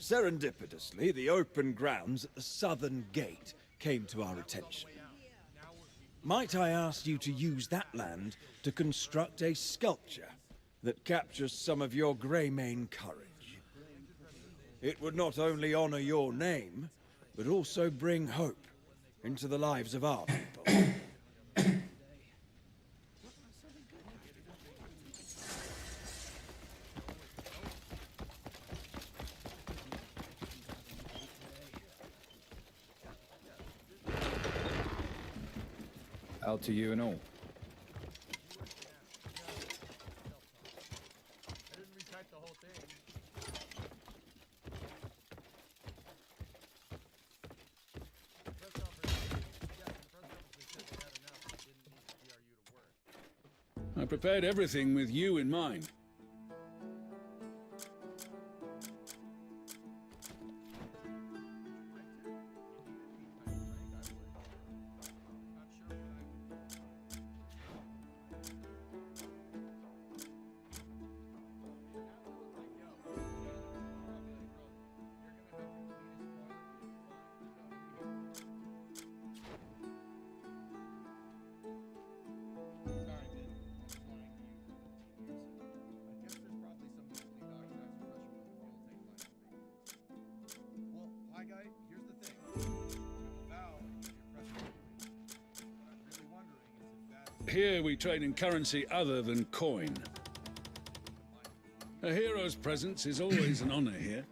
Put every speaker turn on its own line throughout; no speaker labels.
Serendipitously, the open grounds at the southern gate came to our attention. Might I ask you to use that land to construct a sculpture that captures some of your Greymane courage? It would not only honor your name, but also bring hope into the lives of our people.
Out to you and all.
I prepared everything with you in mind. Here we trade in currency other than coin. A hero's presence is always an honor here.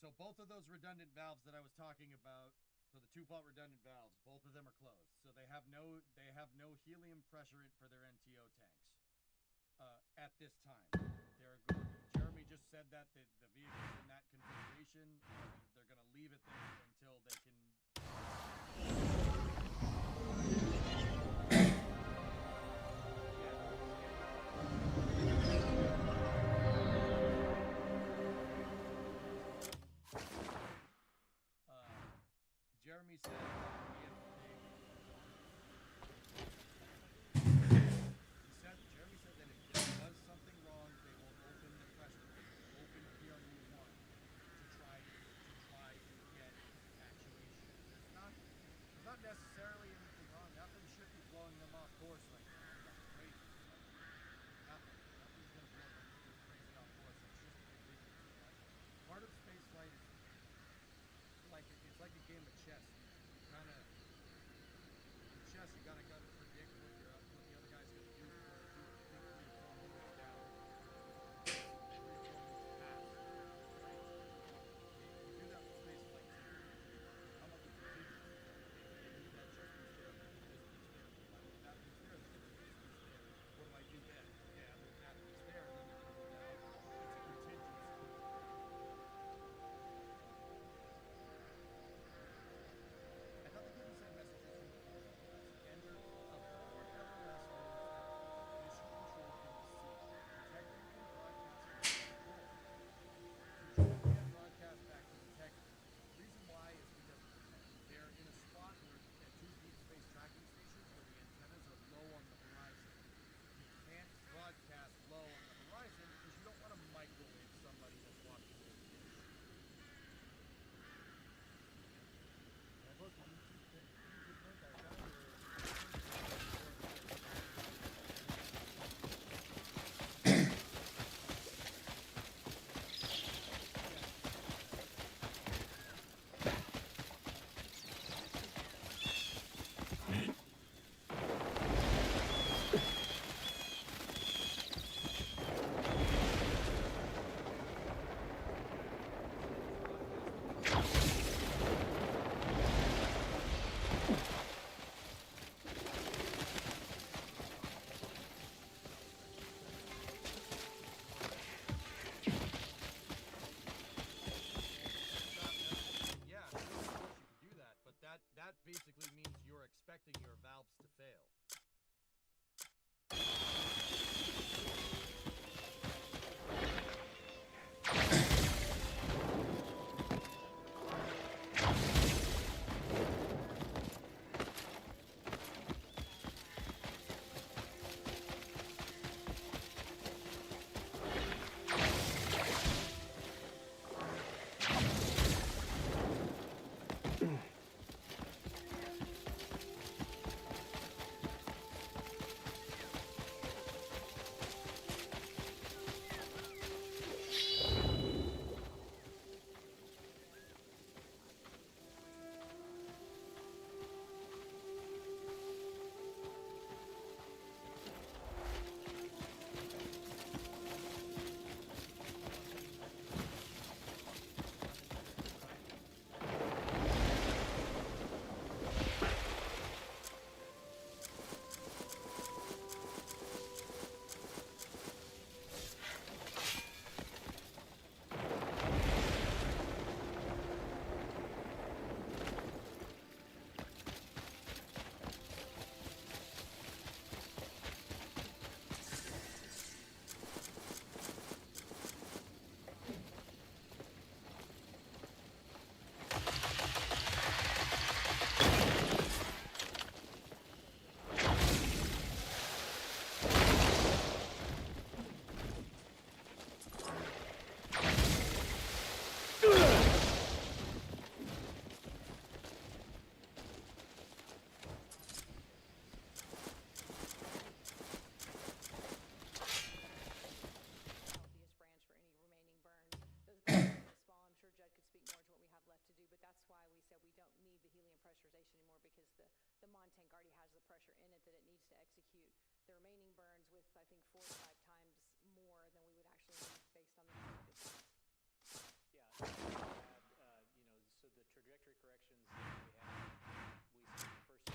So both of those redundant valves that I was talking about, so the two-fault redundant valves, both of them are closed. So they have no helium pressure for their NTO tanks at this time. Jeremy just said that the vehicle's in that configuration. They're going to leave it there until they can. Jeremy said Jeremy said that if there was something wrong, they will open the pressure, open PRU-1 to try and get actuation. There's not necessarily anything wrong. Nothing should be blowing them off course right now. That's crazy. Nothing's gonna blow them crazy off course. It's just a condition. Part of space flight is it's like a game of chess. You gotta predict what the other guy's gonna do before you think 3 or 4 moves down. 3 or 4 moves past. Right? You do that with space flight too. Come up with a prediction. That just that basically means you're expecting your valves to fail.
Healthiest branch for any remaining burns. Those burns are small. I'm sure Judd could speak more to what we have left to do, but that's why we said we don't need the helium pressurization anymore, because the Mon tank already has the pressure in it that it needs to execute the remaining burns with, I think, 4 to 5 times more than we would actually need based on the distance.
Yeah, you know, so the trajectory corrections that we saw in the first.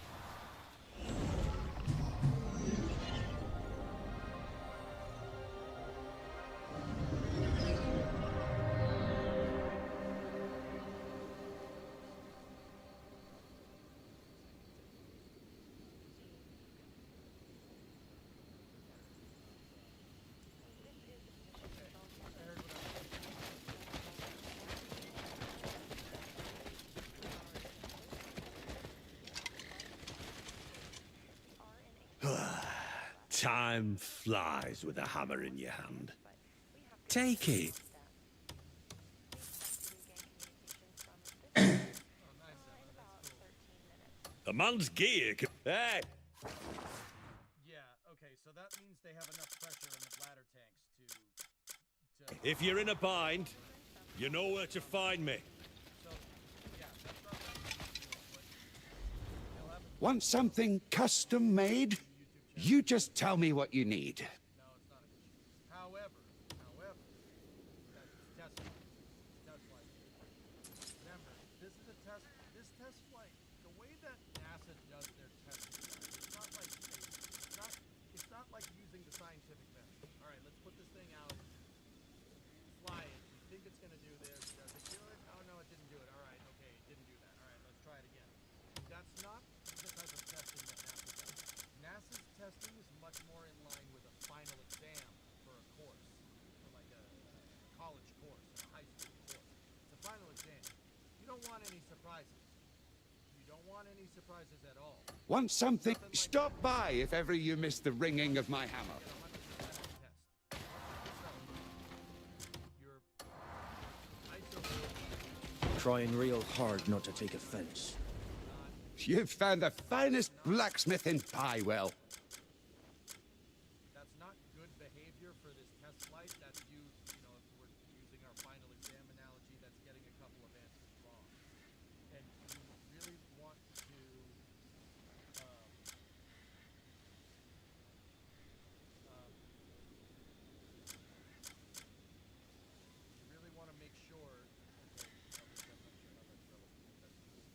Time flies with a hammer in your hand. Take it. A man's gear can... Hey!
Yeah, okay, so that means they have enough pressure in the bladder tanks to
If you're in a bind, you know where to find me.
so yeah, that's not but they'll have a
Want something custom made? You just tell me what you need.
no, it's not an issue. However, that's test flight. Remember, this is a test. This test flight, the way that NASA does their testing, it's not like using the scientific method. All right, let's put this thing out, fly it. We think it's gonna do this. Does it do it? Oh no, it didn't do it. All right, okay, it didn't do that. All right, let's try it again. That's not the type of testing that NASA does. NASA's testing is much more in line with a final exam for a course, for like a college course, a high school course. It's a final exam. You don't want any surprises. You don't want any surprises at all.
Want something? Stop by if ever you miss the ringing of my hammer.
100% test. Your ISO
Trying real hard not to take offense.
You've found the finest blacksmith in Pywell.
that's not good behavior for this test flight. That's you know, if we're using our final exam analogy, that's getting a couple of answers wrong. And you really want to you really want to make sure. Okay, I'm not sure how that's relevant.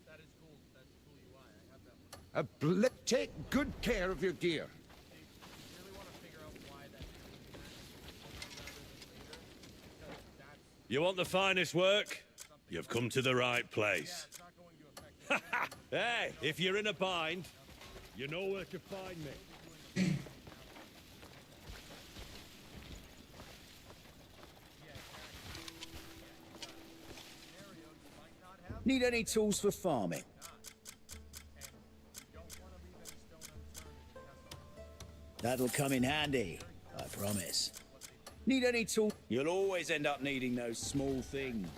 That is cool. That's cool UI. I have that one.
Take good care of your gear.
You really want to figure out why that is rather than later, because that's
You want the finest work? You've come to the right place.
it's not going to affect
Hey, if you're in a bind, you know where to find me.
Need any tools for farming? That'll come in handy, I promise. Need any tool? You'll always end up needing those small things.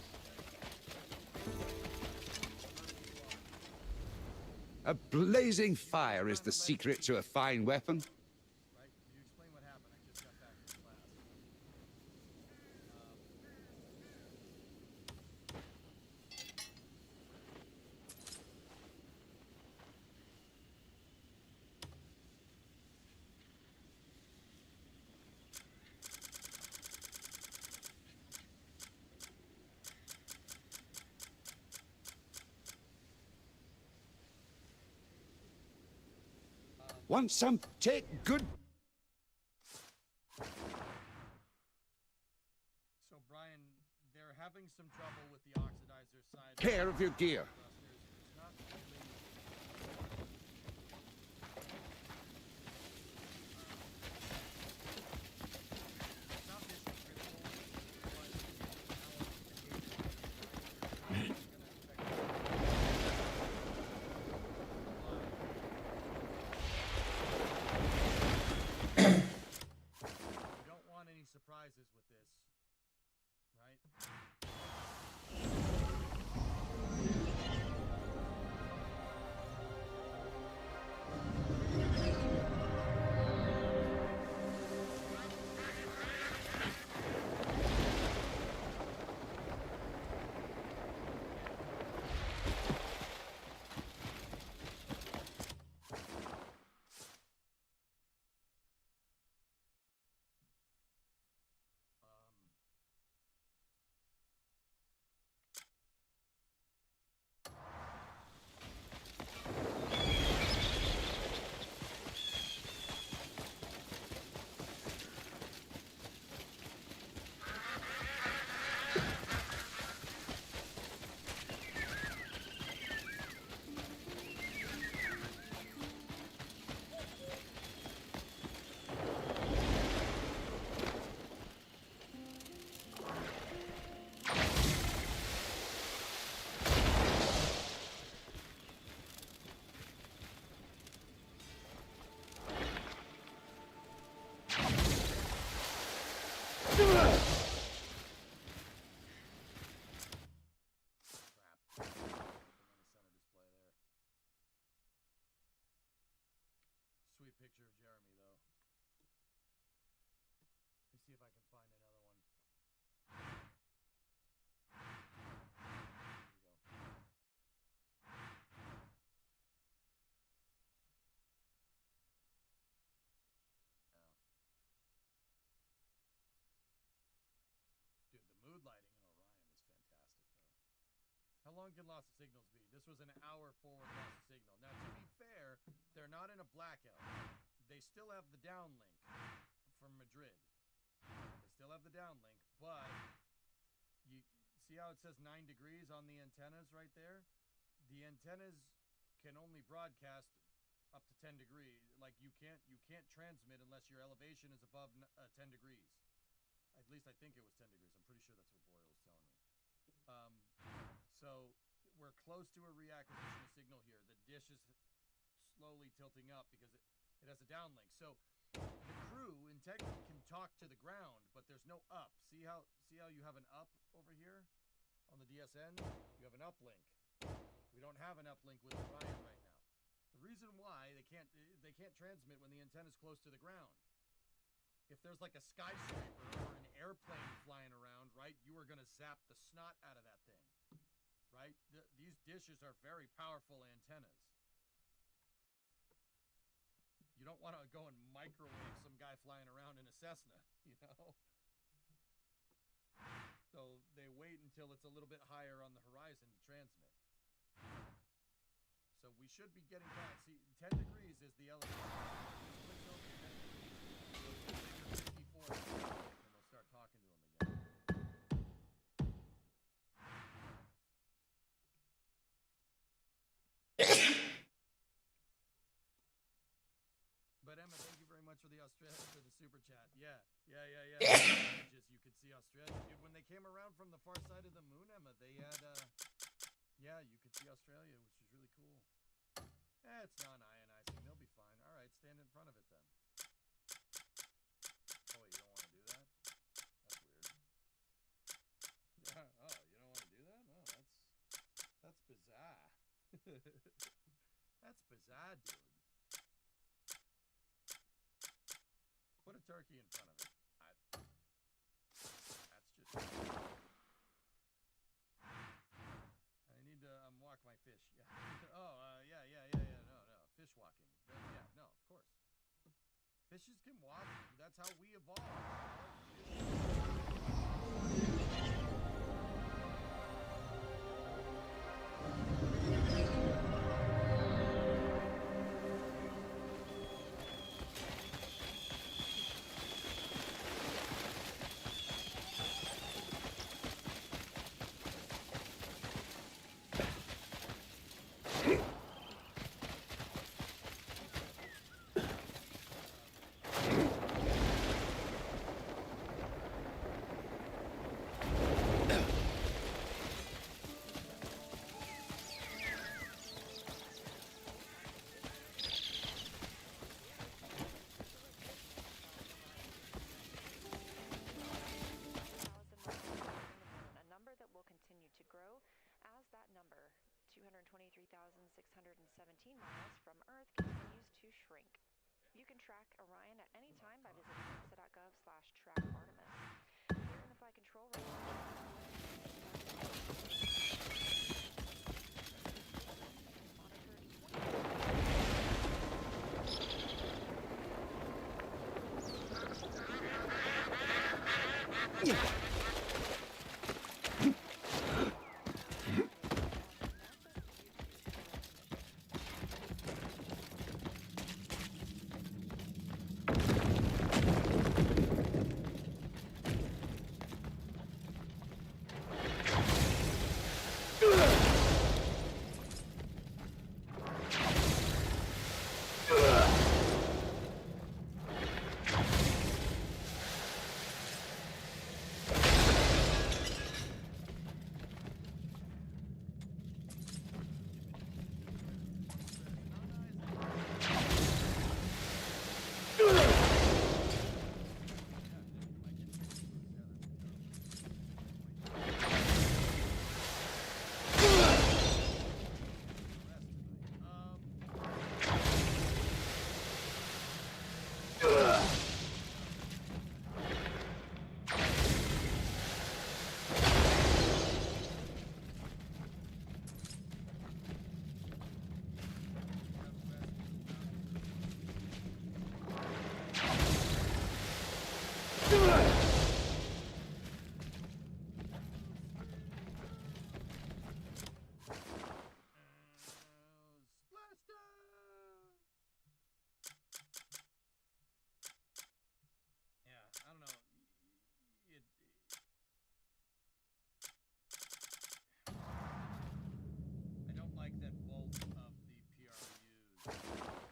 A blazing fire is the secret to a fine weapon.
Right? Can you explain what happened? I just got back from class.
Want some? Take good
So, Brian, they're having some trouble with the oxidizer side.
care of your gear.
It's not really. It's not mission critical, we don't want any surprises with this, right? Crap. Something on the center display there. Sweet picture of Jeremy, though. Let me see if I can find another one. Here we go. Yeah. Dude, the mood lighting in Orion is fantastic, though. How long can loss of signals be? This was an hour forward loss of signal. Now, to be fair, they're not in a blackout. They still have the downlink from Madrid. They still have the downlink, but you see how it says 9 degrees on the antennas right there? The antennas can only broadcast up to 10 degrees. Like you can't transmit unless your elevation is above 10 degrees. At least I think it was 10 degrees. I'm pretty sure that's what Boyle was telling me. So we're close to a reacquisition of signal here. The dish is slowly tilting up because it has a downlink. So the crew in tech can talk to the ground, but there's no up. See how you have an up over here on the DSN? You have an uplink. We don't have an uplink with Orion right now. The reason why they can't transmit when the antenna's close to the ground. If there's like a skyscraper or an airplane flying around, right, you are going to zap the snot out of that thing, right? These dishes are very powerful antennas. You don't want to go and microwave some guy flying around in a Cessna, you know? So they wait until it's a little bit higher on the horizon to transmit. So we should be getting back. See, 10 degrees is the elevation. Switch over to 10 degrees. 54, and we'll start talking to him again. much for the super chat. Yeah. Just you could see Australia. Dude, when they came around from the far side of the moon, Emma, they had yeah, you could see Australia, which was really cool. It's non-ionizing. They'll be fine. All right, stand in front of it then. Oh, wait, you don't want to do that? That's weird. Oh, you don't want to do that? Oh, that's bizarre. That's bizarre, dude. Put a turkey in front of it. That's just... I need to walk my fish. Yeah. Oh, yeah. No. Fish walking. Yeah, no, of course. Fishes can walk. That's how we evolved.
To grow as that number, 223,617 miles from Earth, continues to shrink. You can track Orion at any time by visiting nasa.gov/track Artemis. Here in the flight control room. I don't know. I don't like that both of the PRUs,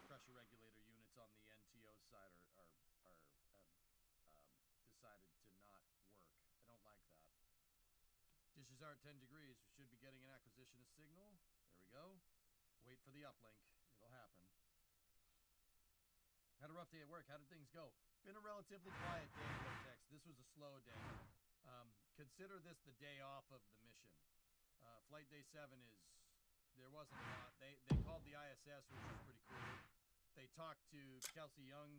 pressure regulator units on the NTO side, decided to not work. I don't like that. Dishes are at 10 degrees. We should be getting an acquisition of signal. There we go. Wait for the uplink. It'll happen. Had a rough day at work. How did things go? Been a relatively quiet day, Vortex. This was a slow day. Consider this the day off of the mission. Flight day 7 is... There wasn't a lot. They called the ISS, which was pretty cool. They talked to Kelsey Young.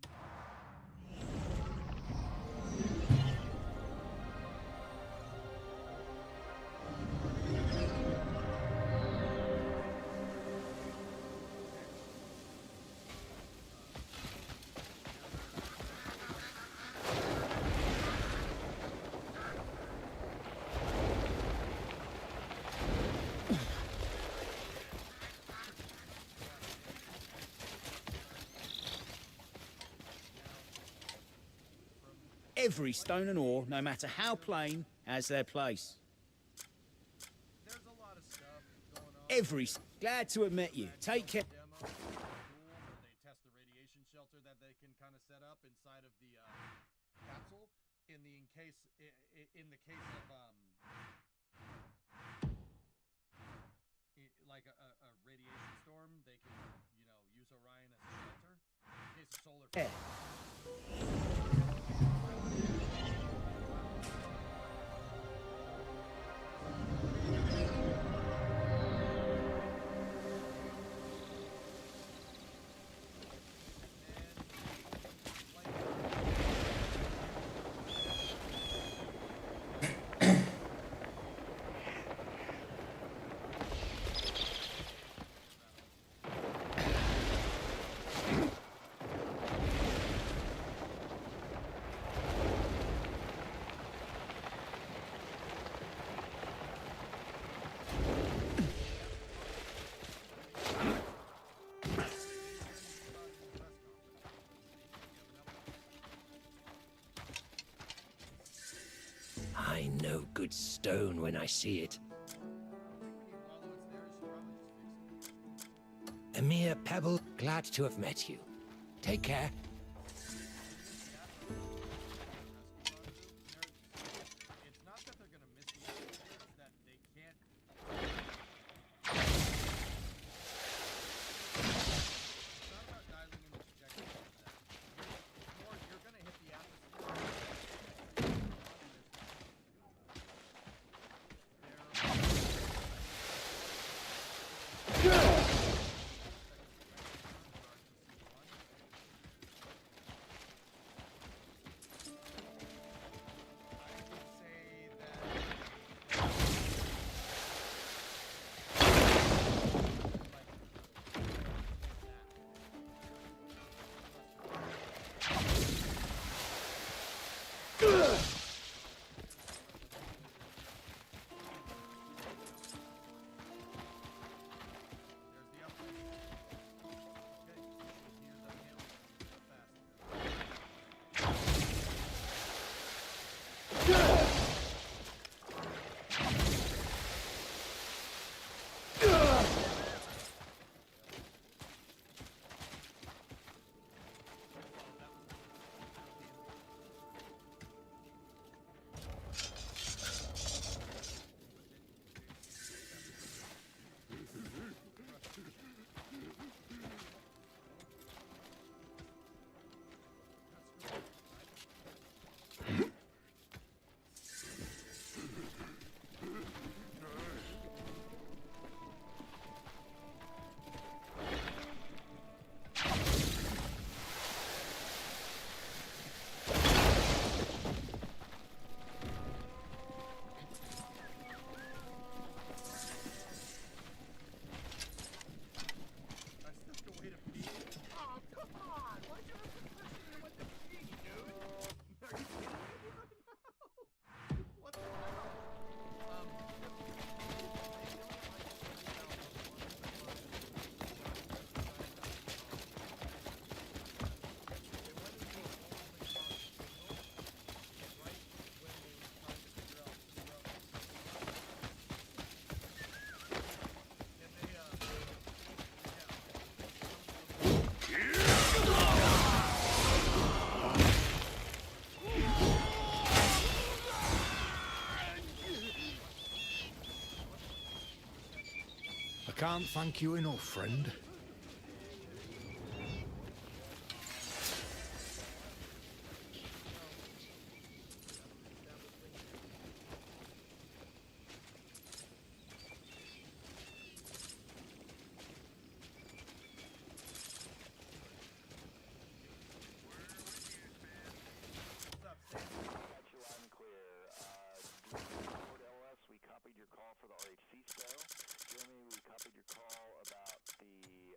Every stone and ore, no matter how plain, has their place.
There's a lot of stuff going on.
Glad to admit you. Take care.
Demo, cool, where they test the radiation shelter that they can kind of set up inside of the capsule. In the case of like a radiation storm, they can, you know, use Orion as a shelter in case of solar flare.
I know good stone when I see it. A mere pebble. Glad to have met you. Take care.
It's not that they're gonna miss you, it's that they can't. It's not about dialing in the trajectory of that. It's more, you're gonna hit the atmosphere.
I can't thank you enough, friend.
We copied your call for the RHC stow. Jeremy, we copied your call about the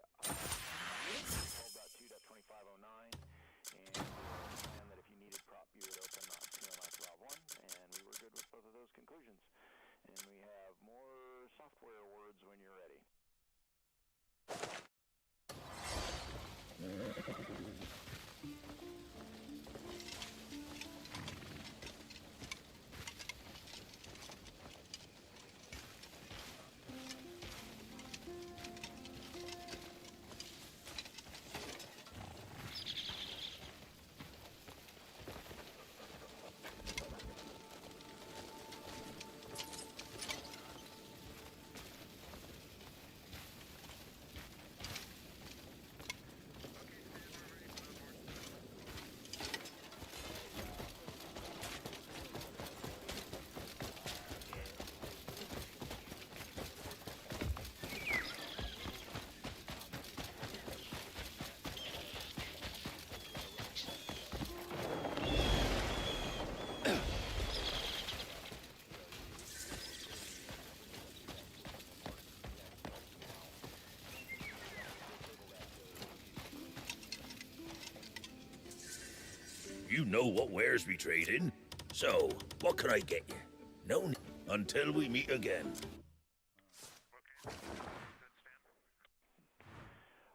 You know what wares we trade in. So, what can I get you? No, until we meet again.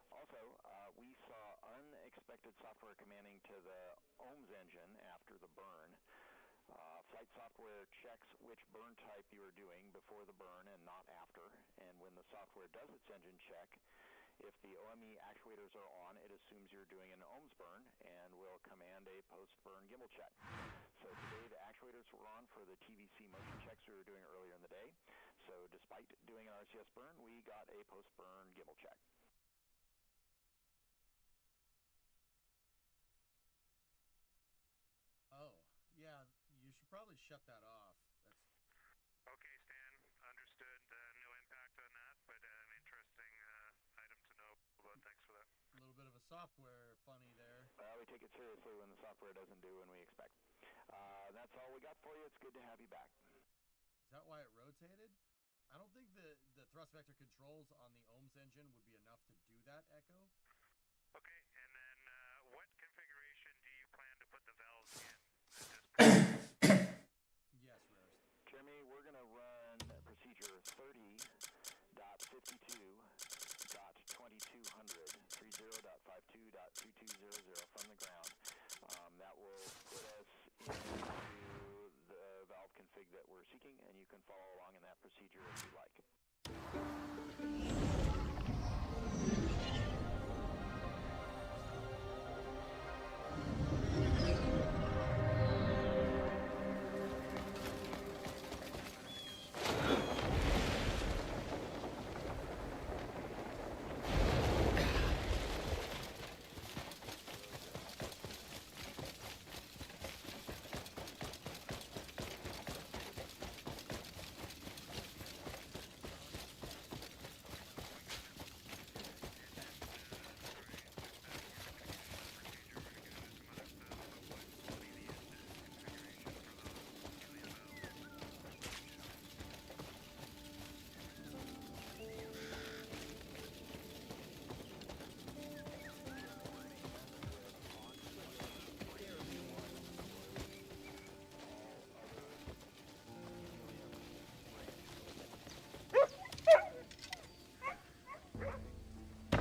Also, we saw unexpected software commanding to the OHMS engine after the burn. Flight software checks which burn type you are doing before the burn and not after. And when the software does its engine check, if the OME actuators are on, it assumes you're doing an OHMS burn and will command a post-burn gimbal check. So today the actuators were on for the TVC motion checks we were doing earlier in the day. So despite doing an RCS burn, we got a post-burn gimbal check.
Oh, yeah, you should probably shut that off. That's
Okay, Stan. Understood. No impact on that, but an interesting item to know about. Thanks for that.
a little bit of a software funny there.
Well, we take it seriously when the software doesn't do what we expect. That's all we got for you. It's good to have you back.
Is that why it rotated? I don't think the thrust vector controls on the OHMS engine would be enough to do that, Echo.
Okay, and then what configuration do you plan to put the valves in at this point?
Yes, Rarest.
Jeremy, we're going to run procedure 30.52.2200, 30.52.2200 from the ground. That will put us into the valve config that we're seeking, and you can follow along in that procedure if you like.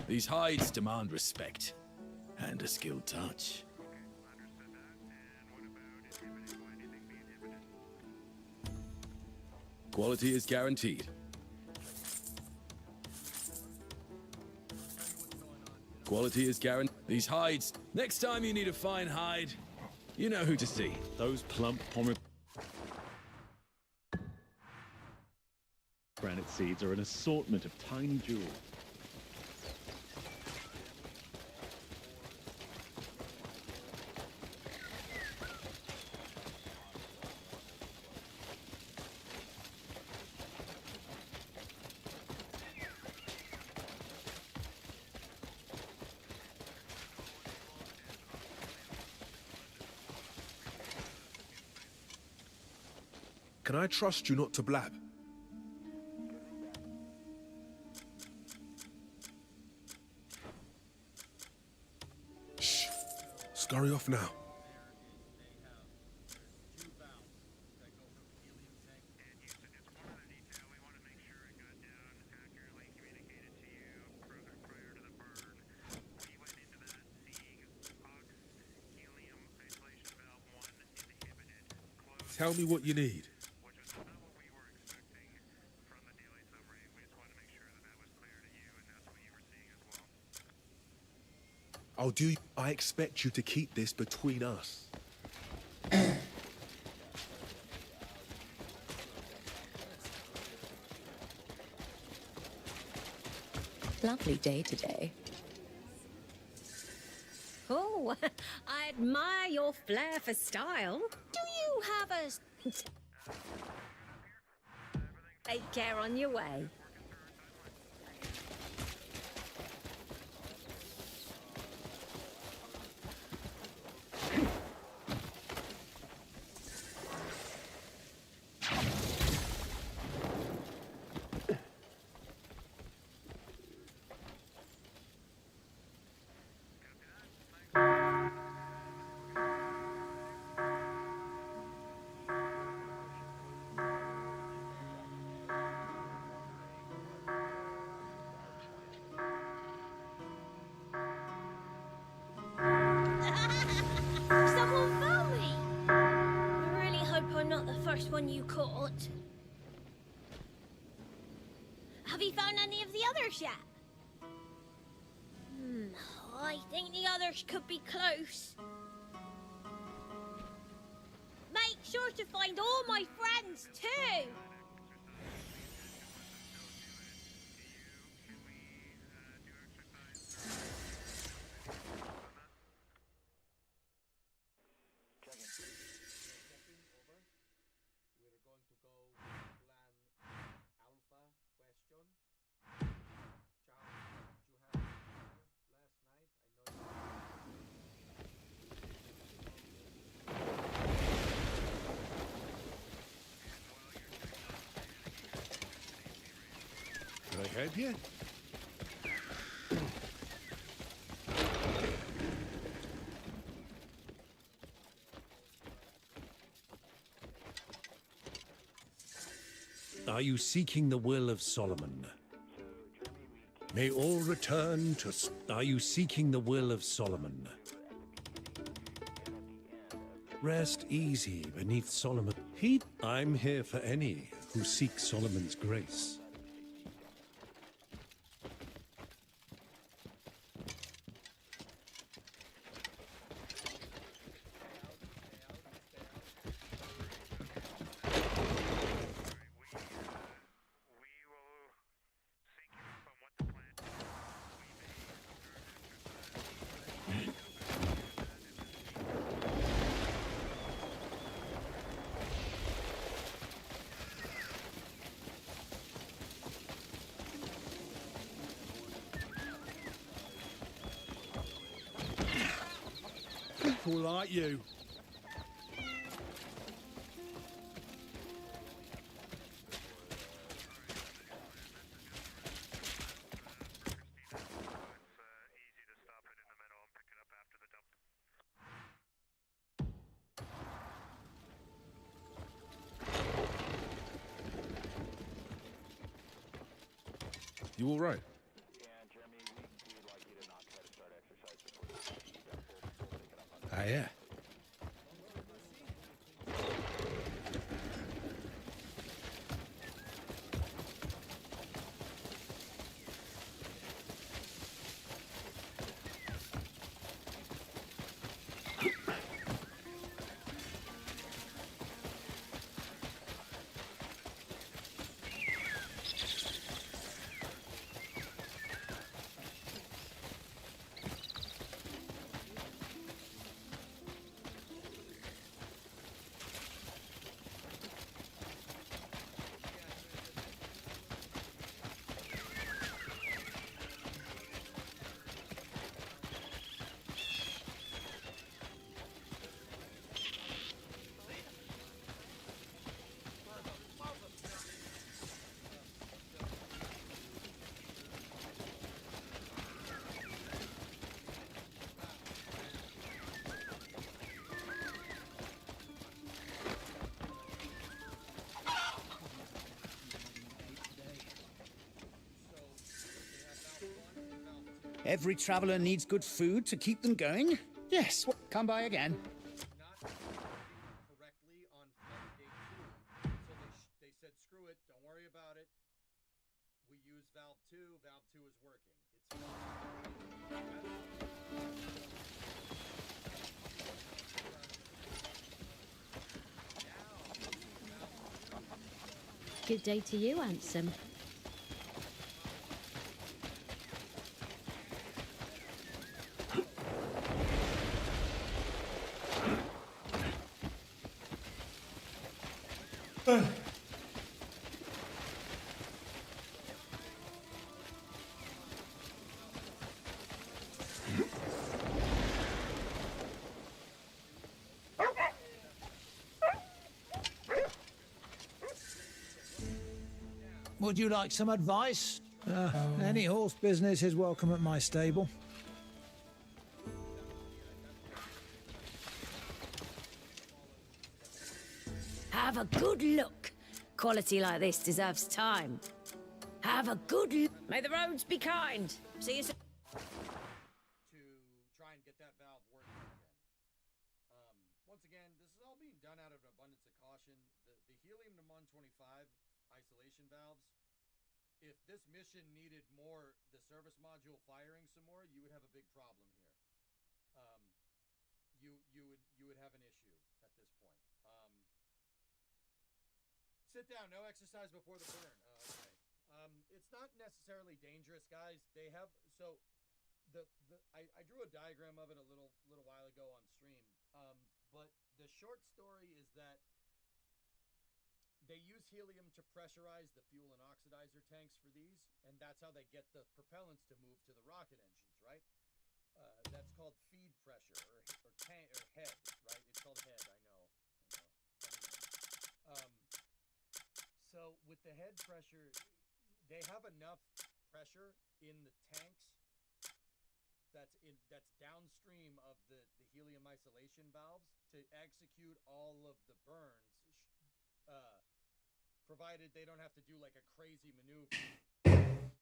These hides demand respect and a skilled touch. Quality is guaranteed. Quality is guaranteed. These hides. Next time you need a fine hide, you know who to see.
Those plump pomegranate seeds are an assortment of tiny jewels.
Can I trust you not to blab? Shh. Scurry off now. Tell me what you need. I'll do. I expect you to keep this between us.
Lovely day today. Oh, I admire your flair for style. Do you have a... Take care on your way. you caught. Have you found any of the others yet? I think the others could be close. Make sure to find all my friends, too!
We're going to go plan Alpha question. Charles, did you have last night?
Can I help you? Are you seeking the will of Solomon? May all return to... Are you seeking the will of Solomon? Rest easy beneath Solomon. I'm here for any who seek Solomon's grace. People like you. You all right? Ah, yeah.
Every traveler needs good food to keep them going. Yes, come by again.
Correctly on flight day 2, so they said, screw it, don't worry about it. We use Valve 2. Valve 2 is working.
Good day to you, Ansem.
Would you like some advice? Any horse business is welcome at my stable.
Have a good look. Quality like this deserves time. Have a good look. May the roads be kind. See you soon.
To try and get that valve working again. Once once again, this is all being done out of an abundance of caution. The helium to Mon-25 isolation valves, if this mission needed more, the service module firing some more, you would have a big problem here. You would have an issue at this point. Sit down. No exercise before the burn. Oh, okay. It's not necessarily dangerous, guys. They have I drew a diagram of it a little while ago on stream. But the short story is that they use helium to pressurize the fuel and oxidizer tanks for these, and that's how they get the propellants to move to the rocket engines, right? That's called feed pressure or tank or head, right? It's called head. I know. Anyway. So with the head pressure, they have enough pressure in the tanks that's downstream of the helium isolation valves to execute all of the burns, provided they don't have to do like a crazy maneuver.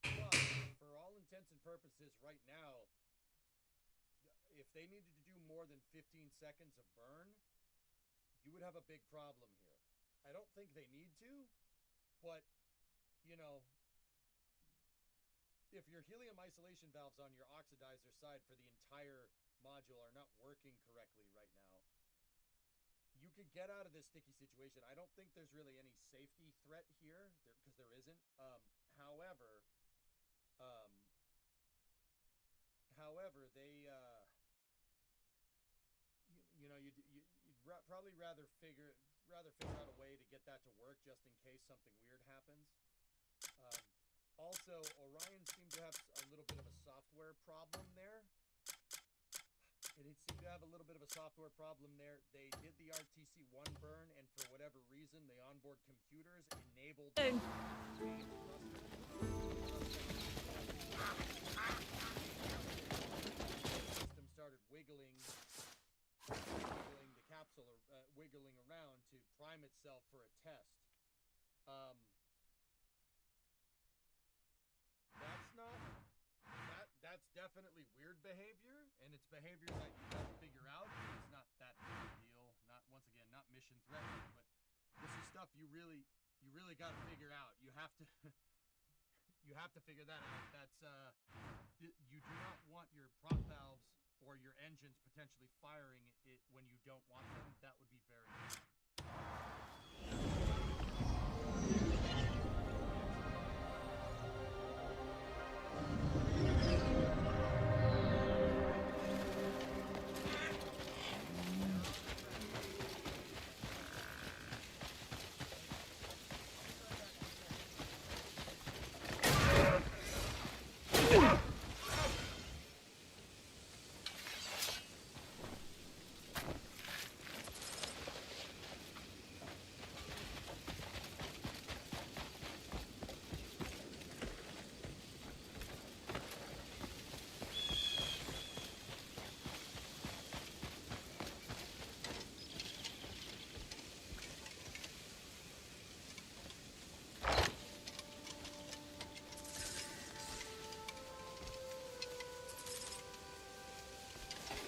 But for all intents and purposes right now, if they needed to do more than 15 seconds of burn, you would have a big problem here. I don't think they need to, but, you know, if your helium isolation valves on your oxidizer side for the entire module are not working correctly right now, you could get out of this sticky situation. I don't think there's really any safety threat here, because there isn't. However, they, you'd probably rather figure out a way to get that to work just in case something weird happens. Also, Orion seemed to have a little bit of a software problem there. It seemed to have a little bit of a software problem there. They did the RTC-1 burn, and for whatever reason, the onboard computers enabled the system started wiggling the capsule, wiggling around to prime itself for a test. That's definitely weird behavior, and it's behavior that you have to figure out. It's not that big a deal. Not, once again, not mission threatening, but this is stuff you really got to figure out. You have to figure that out. That's you do not want your prop valves or your engines potentially firing it when you don't want them. That would be very bad.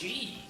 Jeez.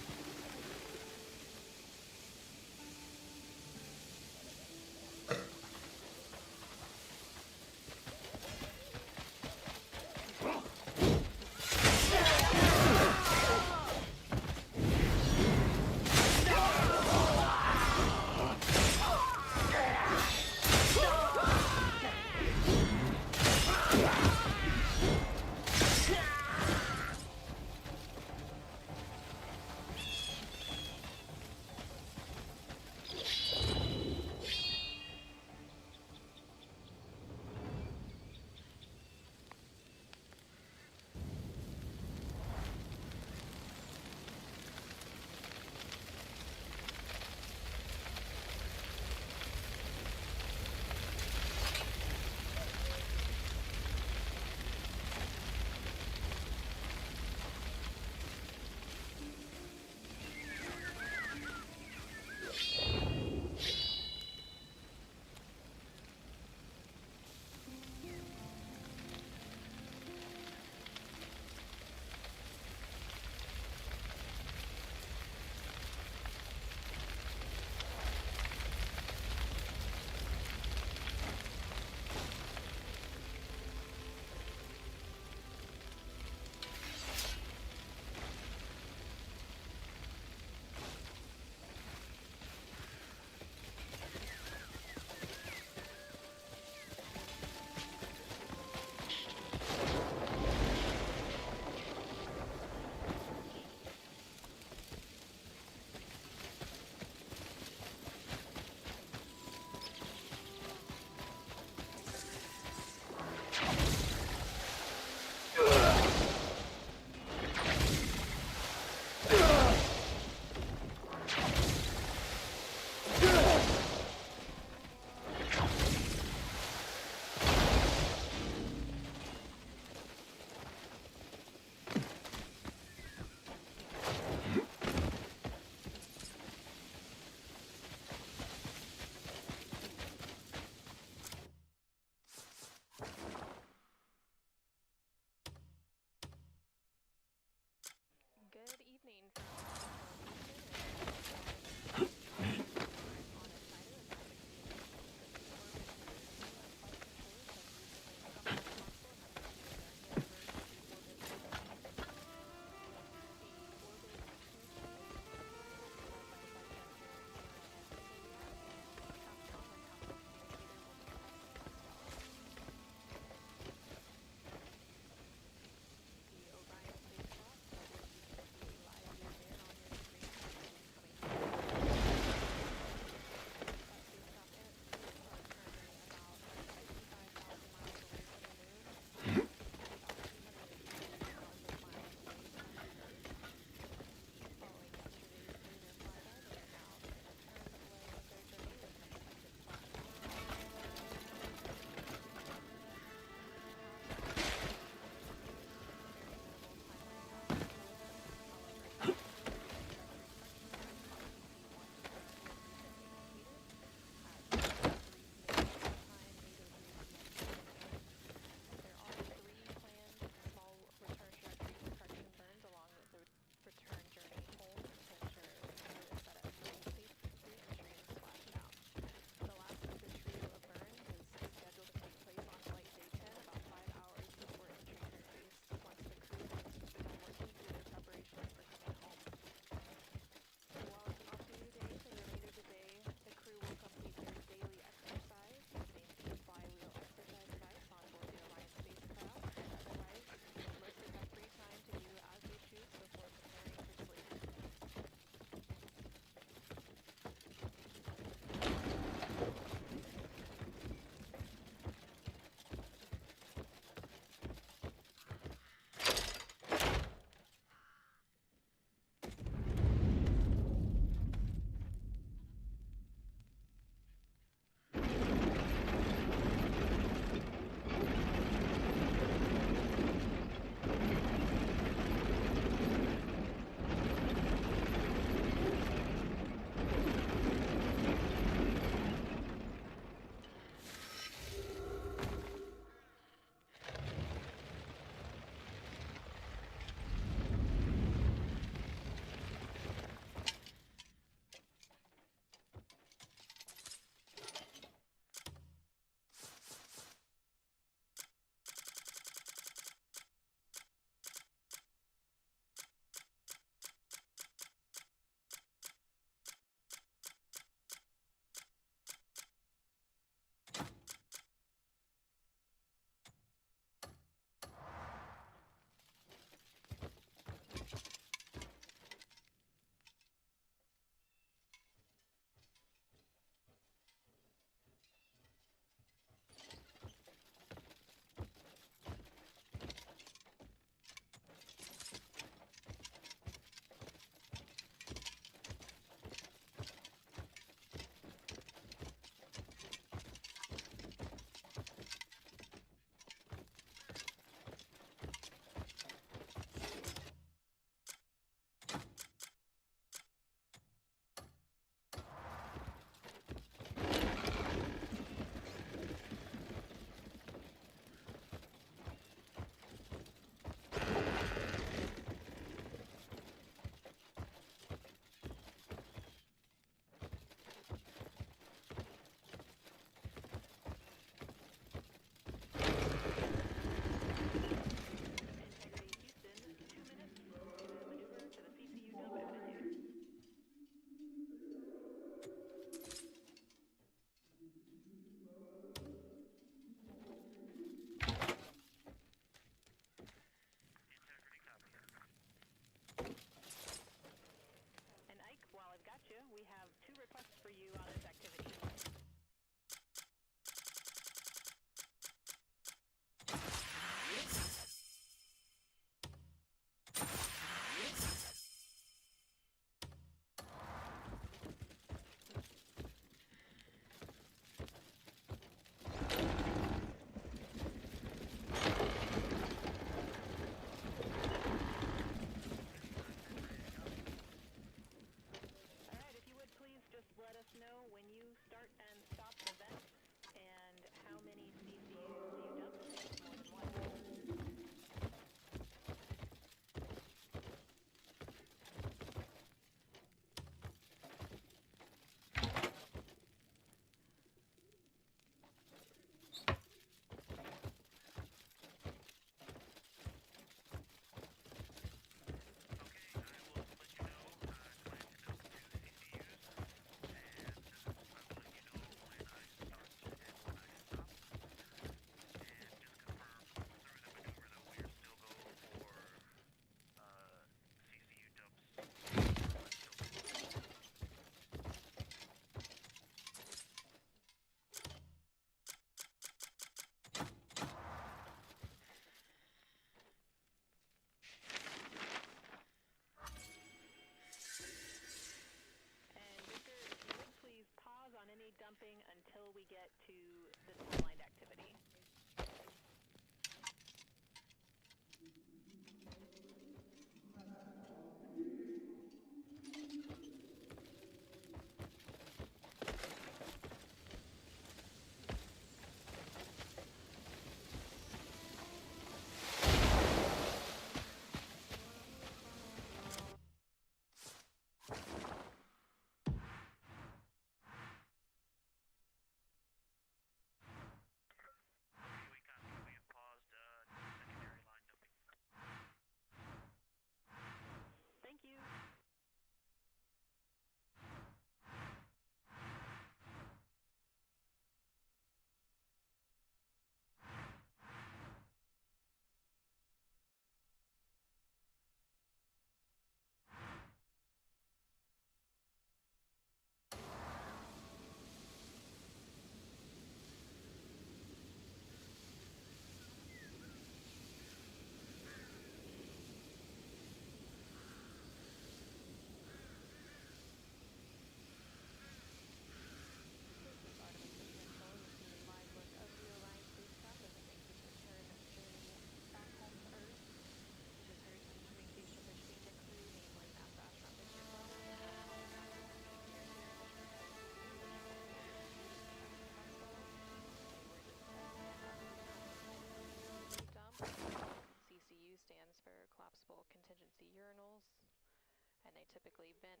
typically vent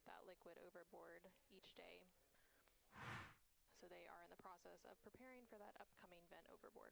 that liquid overboard each day. So they are in the process of preparing for that upcoming vent overboard.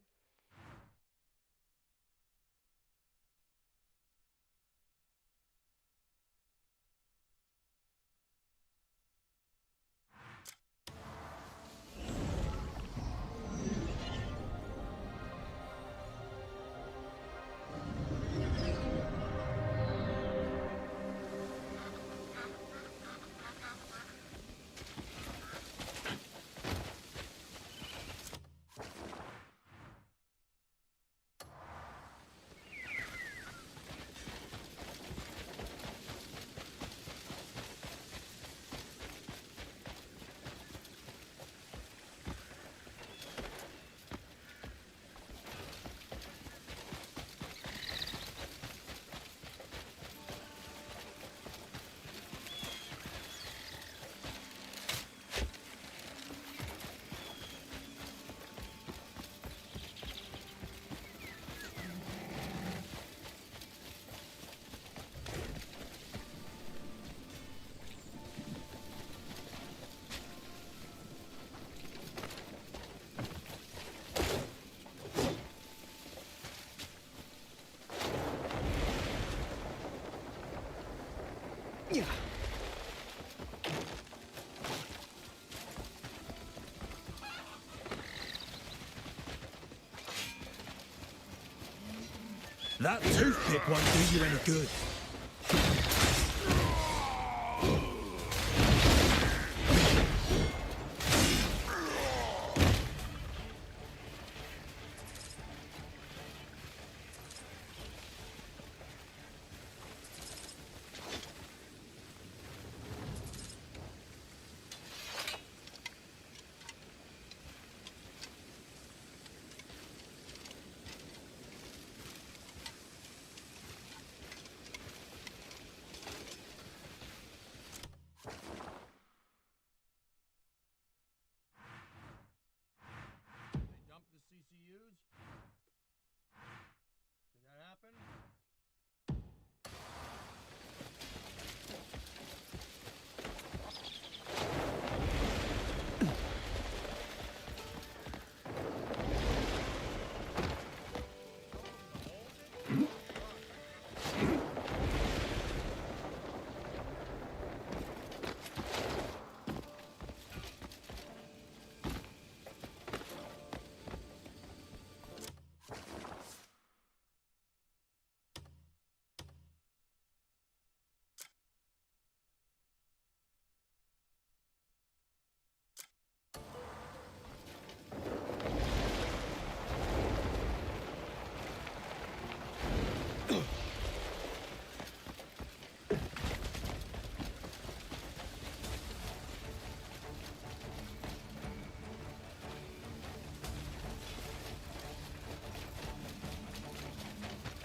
Yeah.
That toothpick won't do you any good.
They dumped the CCUs? Did that happen?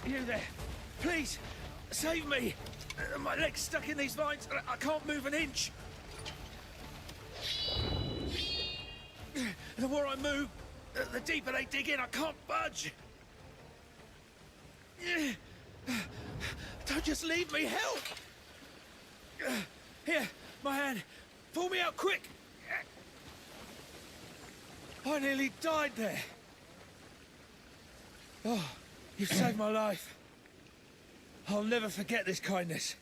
You there. Please, save me. My leg's stuck in these vines. I can't move an inch. The more I move, the deeper they dig in. I can't budge. Don't just leave me. Help. Here, my hand. Pull me out quick. I nearly died there. Oh, you've saved my life. I'll never forget this kindness.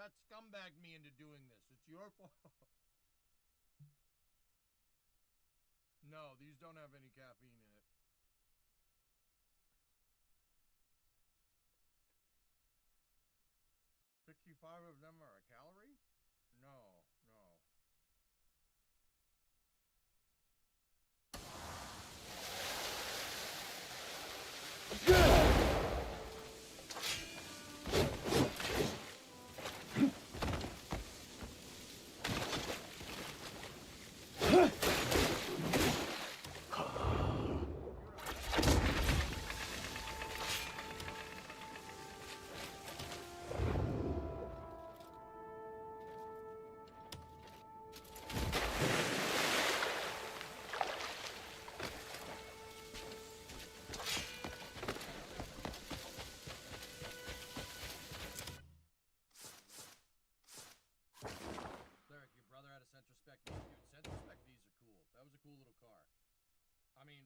That scumbagged me into doing this. It's your fault. No, these don't have any caffeine in it. $65 of them are a calorie? No, no. Centrospec V's. Dude, Centrospec V's are cool. That was a cool little car. I mean,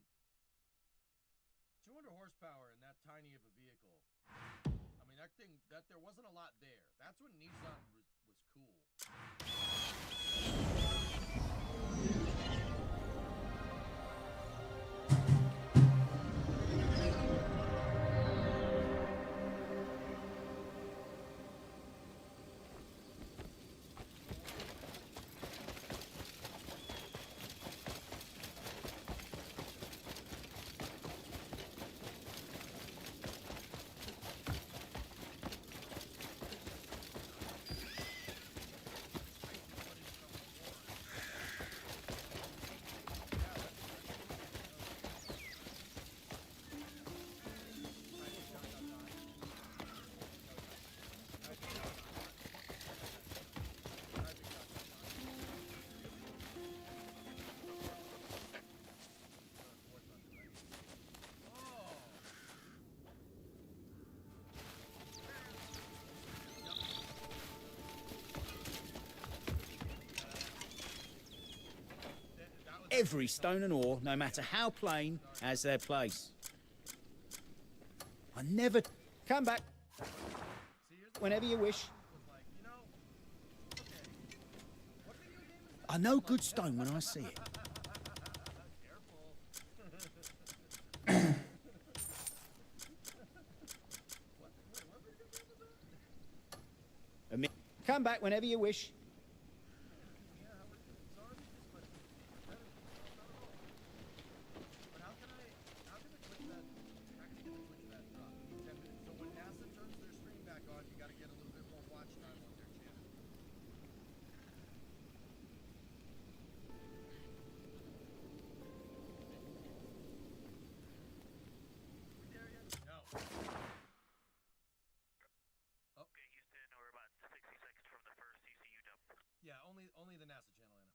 200 horsepower in that tiny of a vehicle. I mean, that thing, there wasn't a lot there. That's when Nissan was cool.
Every stone and ore, no matter how plain, has their place. I never... Come back. Whenever you wish. I know good stone when I see it. Come back whenever you wish.
Yeah, only the NASA channel, Anna.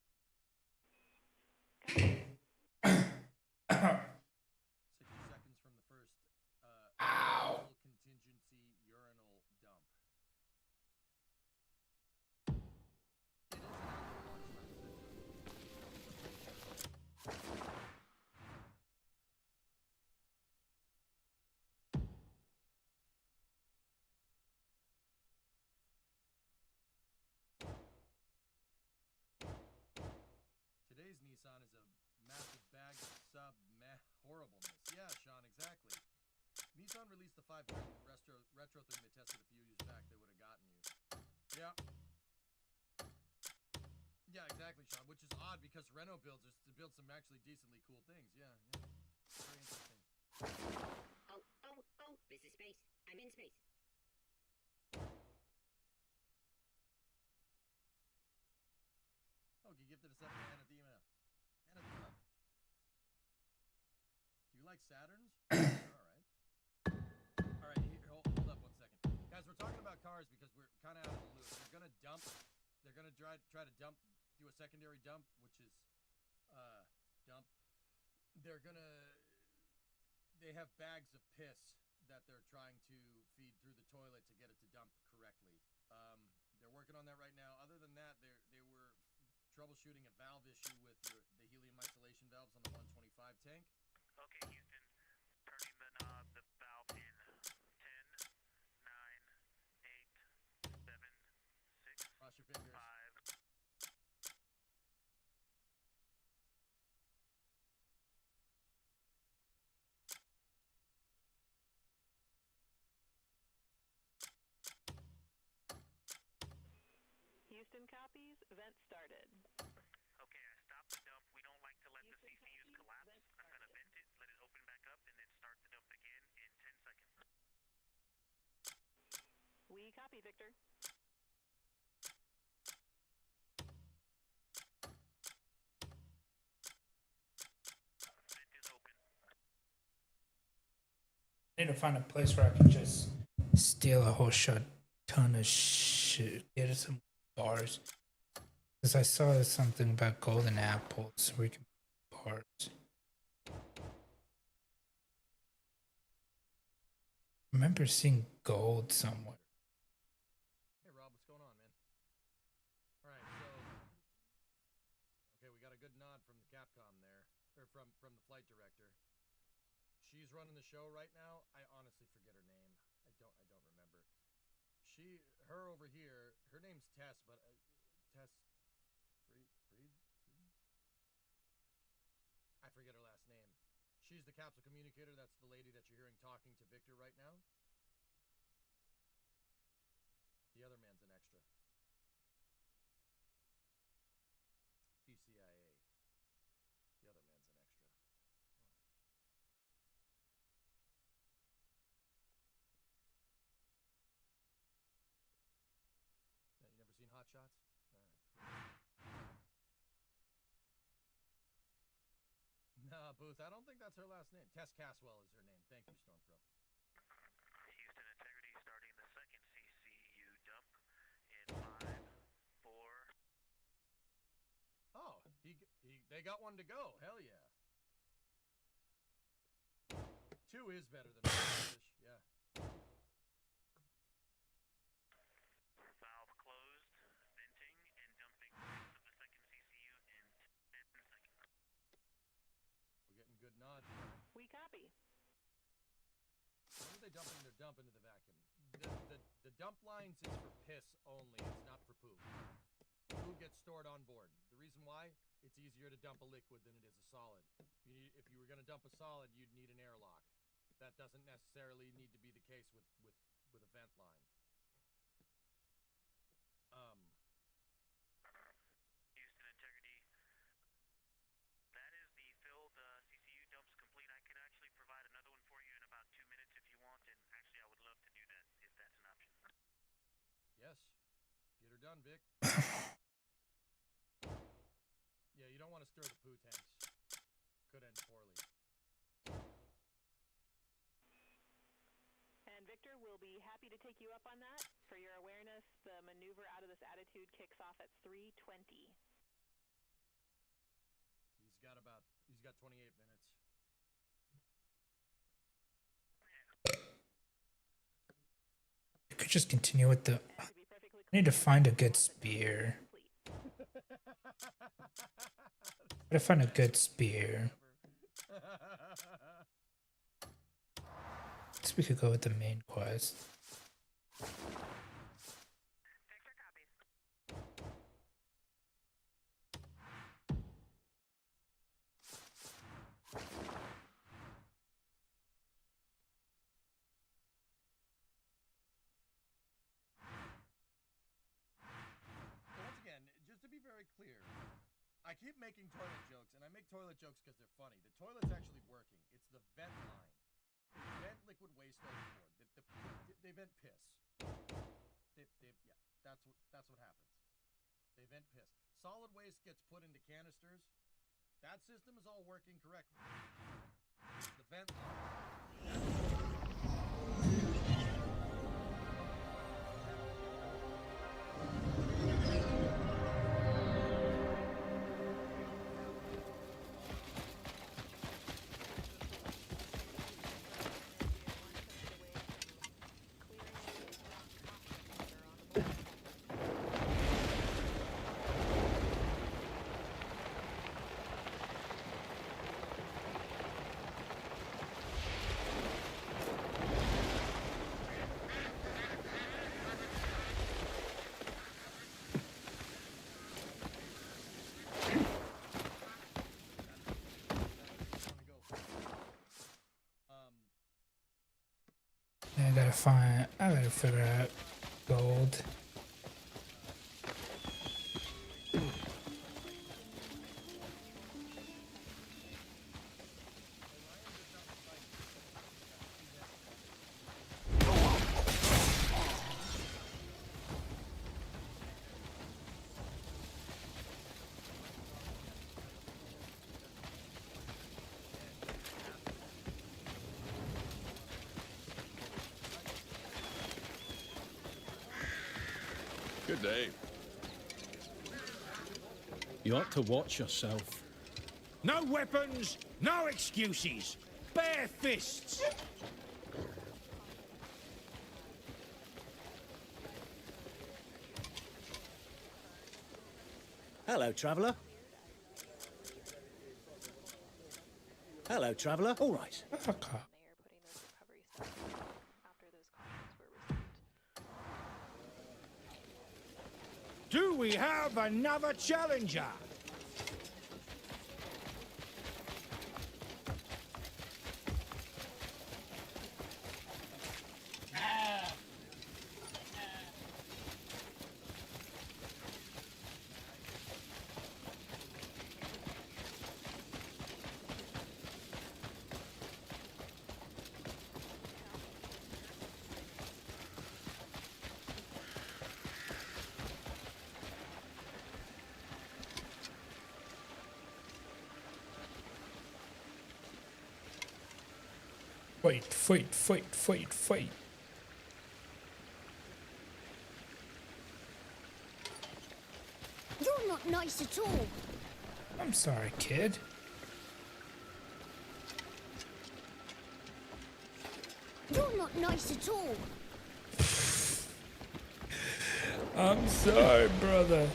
60 seconds from the first contingency urinal dump. Today's Nissan is a massive bag of horribleness. Yeah, Sean, exactly. Nissan released the 5 retro thing they tested a few years back that would have gotten you. Yeah. Yeah, exactly, Sean, which is odd because Renault build some actually decently cool things. Yeah, yeah. Very interesting.
Oh, this is space. I'm in space.
Oh, you gifted us up to Anna Dima. Anna Dima. Do you like Saturns? Alright. Alright, hold up 1 second. Guys, we're talking about cars because we're kind of out of the loop. They're going to try to do a secondary dump, which is, they have bags of piss that they're trying to feed through the toilet to get it to dump correctly. They're working on that right now. Other than that, they were troubleshooting a valve issue with the helium isolation valves on the 125 tank.
Okay, Houston, turning the knob, the valve in 10, 9, 8, 7, 6,
Houston copies. Vent started.
Okay, I stopped the dump. We don't like to let the CCUs collapse. I'm gonna vent it, let it open back up, and then start the dump again in 10 seconds.
We copy, Victor.
Vent is open.
I need to find a place where I can just steal a whole shit ton of shit. Get some bars. Because I saw something about golden apples where we can bars. I remember seeing gold somewhere.
Hey Rob, what's going on, man? Alright, so okay, we got a good nod from the Capcom there. Or from the flight director. She's running the show right now. I honestly forget her name. I don't remember. Her over here, her name's Tess, but Tess Freed? I forget her last name. She's the capsule communicator. That's the lady that you're hearing talking to Victor right now. The other man's an extra. She's CIA. The other man's an extra. You never seen Hot Shots? Alright, cool. Nah, Booth, I don't think that's her last name. Tess Caswell is her name. Thank you, Stormpro.
Houston Integrity starting the second CCU dump in 5, 4.
Oh, they got one to go. Hell yeah. 2 is better than 1. Yeah.
Valve closed, venting, and dumping most of the second CCU in 10 seconds.
We're getting good nods.
We copy.
What are they dumping? They're dumping into the vacuum. The dump lines is for piss only. It's not for poo. Poo gets stored on board. The reason why? It's easier to dump a liquid than it is a solid. If you were going to dump a solid, you'd need an airlock. That doesn't necessarily need to be the case with a vent line.
Houston Integrity. That is the fill. The CCU dump's complete. I can actually provide another one for you in about 2 minutes if you want, and actually I would love to do that if that's an option.
Yes. Get her done, Vic. Yeah, you don't want to stir the poo tanks. Could end poorly.
And Victor will be happy to take you up on that. For your awareness, the maneuver out of this attitude kicks off at 3:20.
He's got 28 minutes.
I could just continue with the... I need to find a good spear. Gotta find a good spear. I guess we could go with the main quest.
Very clear. I keep making toilet jokes, and I make toilet jokes because they're funny. The toilet's actually working. It's the vent line. They vent liquid waste overboard. They vent piss. Yeah, that's what happens. They vent piss. Solid waste gets put into canisters. That system is all working correctly. It's the vent line. I gotta figure out gold.
Good day.
You ought to watch yourself.
No weapons, no excuses. Bare fists.
Hello, traveller. Hello, traveller. All right.
Do we have another challenger?
Fight.
You're not nice at all.
I'm sorry, kid.
You're not nice at all.
I'm sorry, brother.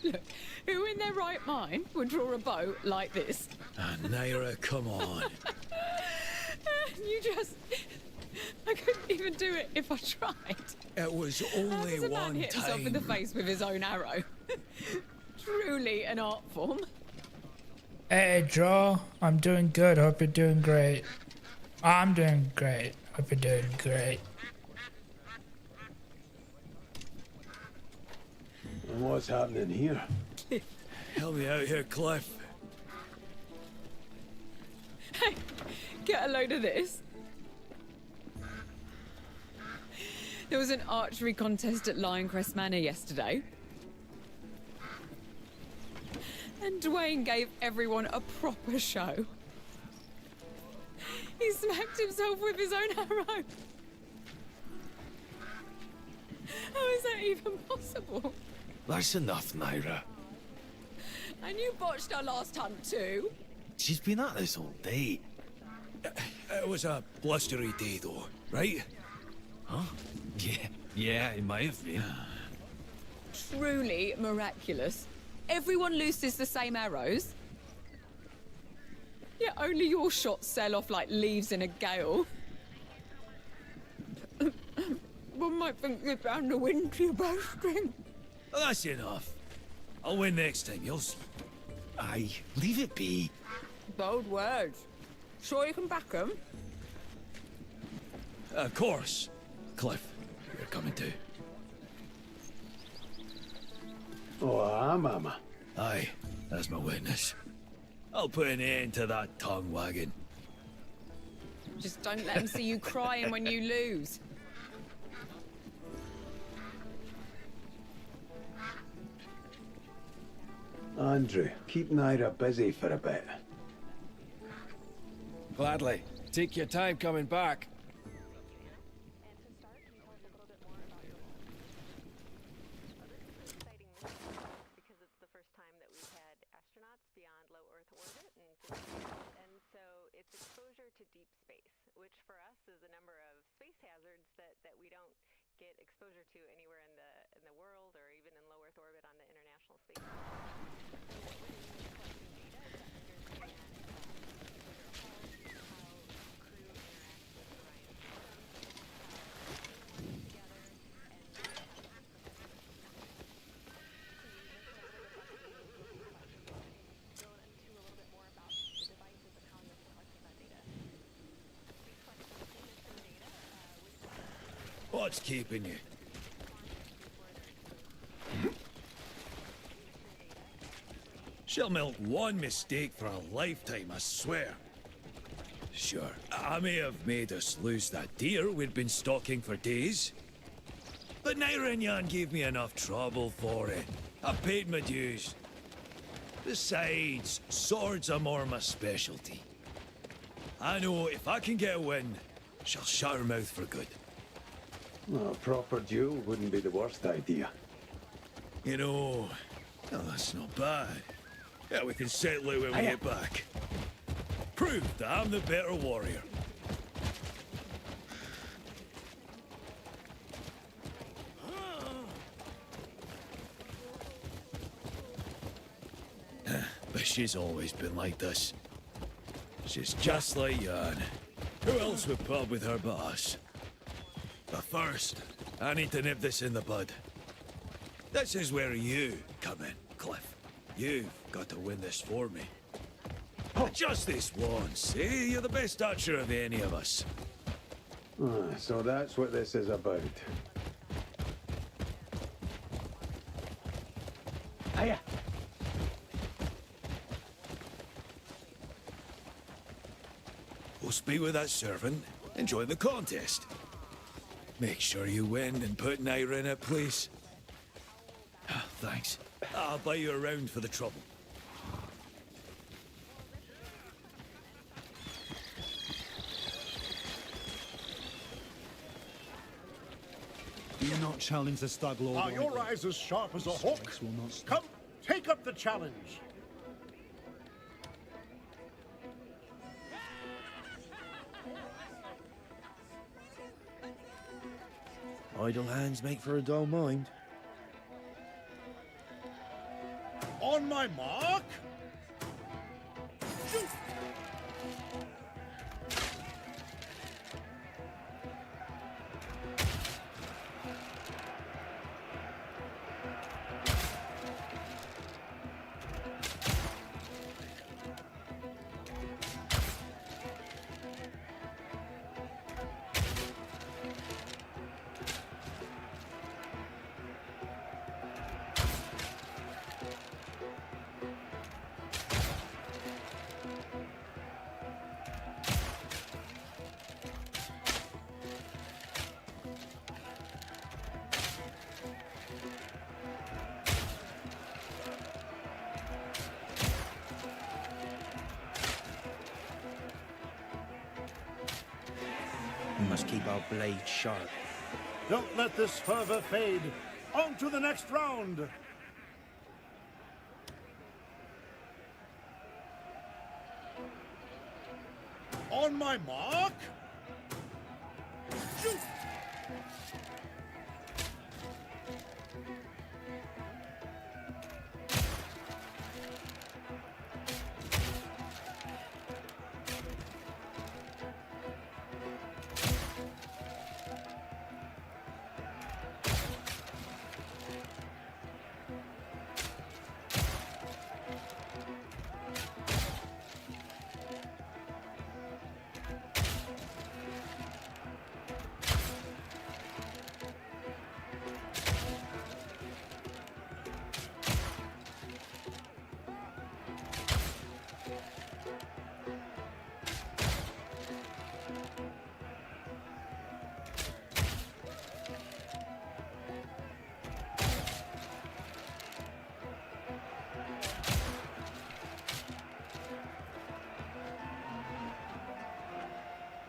Look, who in their right mind would draw a boat like this?
Naira, come on.
You just... I couldn't even do it if I tried.
It was
How
only
does a man
one
hit himself in the
time.
face with his own arrow? Truly an art form.
Hey, Draw. I'm doing good. Hope you're doing great. I'm doing great. Hope you're doing great.
What's happening here?
Help me out here, Cliff.
Hey, get a load of this. There was an archery contest at Lioncrest Manor yesterday. And Dwayne gave everyone a proper show. He smacked himself with his own arrow. How is that even possible?
That's enough, Naira.
And you botched our last hunt too?
She's been at this all day. It was a blustery day, though, right? Huh? Yeah, it might have been.
Truly miraculous. Everyone looses the same arrows. Yet only your shots sail off like leaves in a gale. One might think you found the wind to your bowstring.
Well, that's enough. I'll win next time, you'll see. Aye, leave it be.
Bold words. Sure you can back them?
Of course. Cliff, you're coming too.
Oh, Mama.
Aye, that's my witness. I'll put an end to that tongue wagging.
Just don't let them see you crying when you lose.
Andrew, keep Naira busy for a bit.
Gladly. Take your time coming back.
Because it's the first time that we've had astronauts beyond low Earth orbit in 50 years, and so it's exposure to deep space, which for us is a number of space hazards that we don't get exposure to anywhere in the world or even in low Earth orbit on the International Space Station.
What's keeping you? She'll milk one mistake for a lifetime, I swear. Sure, I may have made us lose that deer we'd been stalking for days. But Nyrenyan gave me enough trouble for it. I paid my dues. Besides, swords are more my specialty. I know if I can get a win, she'll shut her mouth for good.
A proper duel wouldn't be the worst idea.
You know, well, that's not bad. Yeah, we can settle it when we get back. Prove that I'm the better warrior. But she's always been like this. She's just like Jan. Who else would put up with her but us? But first, I need to nip this in the bud. This is where you come in, Cliff. You've got to win this for me. Just this once, eh? You're the best archer of any of us.
So that's what this is about. Hiya!
We'll speak with that servant. Enjoy the contest. Make sure you win and put Naira in it, please. Thanks. I'll buy you around for the trouble.
Do you not challenge the Stag Lord?
Are your eyes as sharp as a hawk? Come, take up the challenge.
Idle hands make for a dull mind.
On my mark. Shoot!
We must keep our blade sharp.
Don't let this fervor fade. On to the next round. On my mark. Shoot!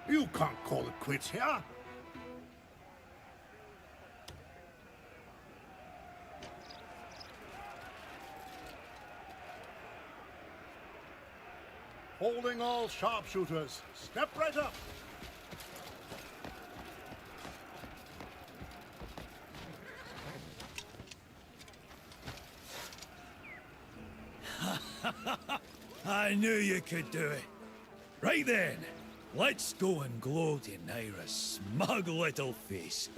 You can't call it quits here. Holding all sharpshooters. Step right up.
I knew you could do it. Right then, let's go and gloat in Naira's smug little face.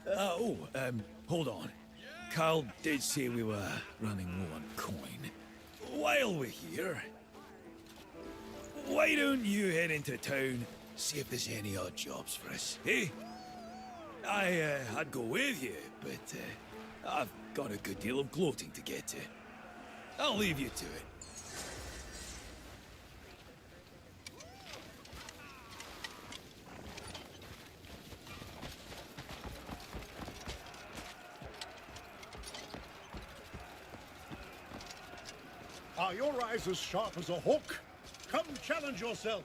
Hold on. Carl did say we were running low on coin. While we're here, why don't you head into town, see if there's any odd jobs for us, eh? I'd go with you, but I've got a good deal of gloating to get to. I'll leave you to it.
Are your eyes as sharp as a hook? Come challenge yourself.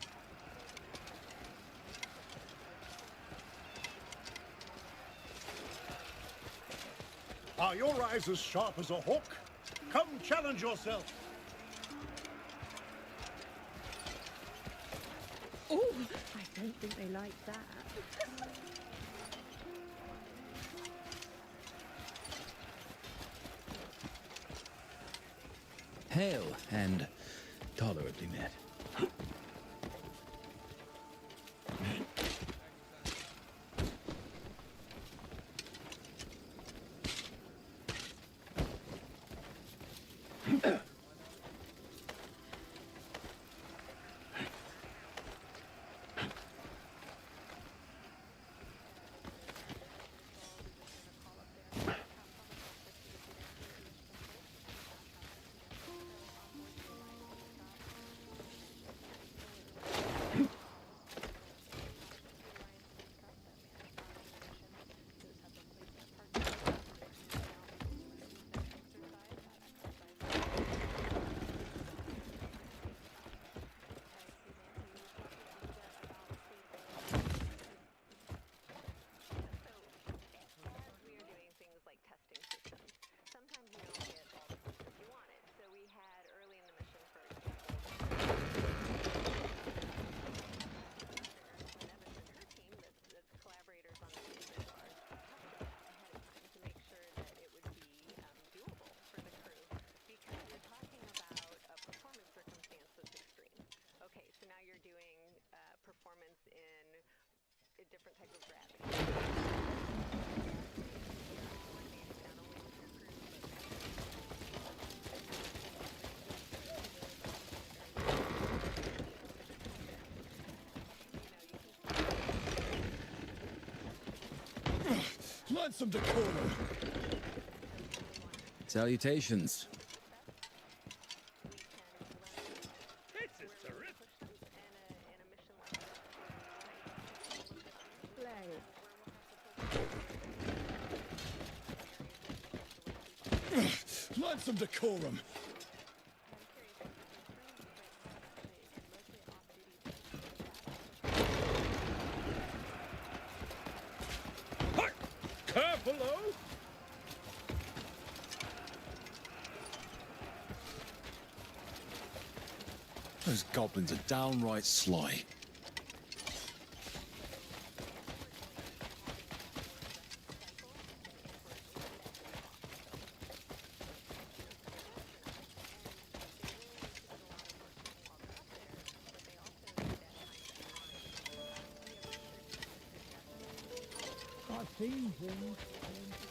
Are your eyes as sharp as a hook? Come challenge yourself.
Oh, I don't think they like that.
Hail and tolerably met.
different type of gravity.
Learn some decorum.
Salutations.
Learn some decorum.
Careful, though.
Those goblins are downright sly.
I've seen things.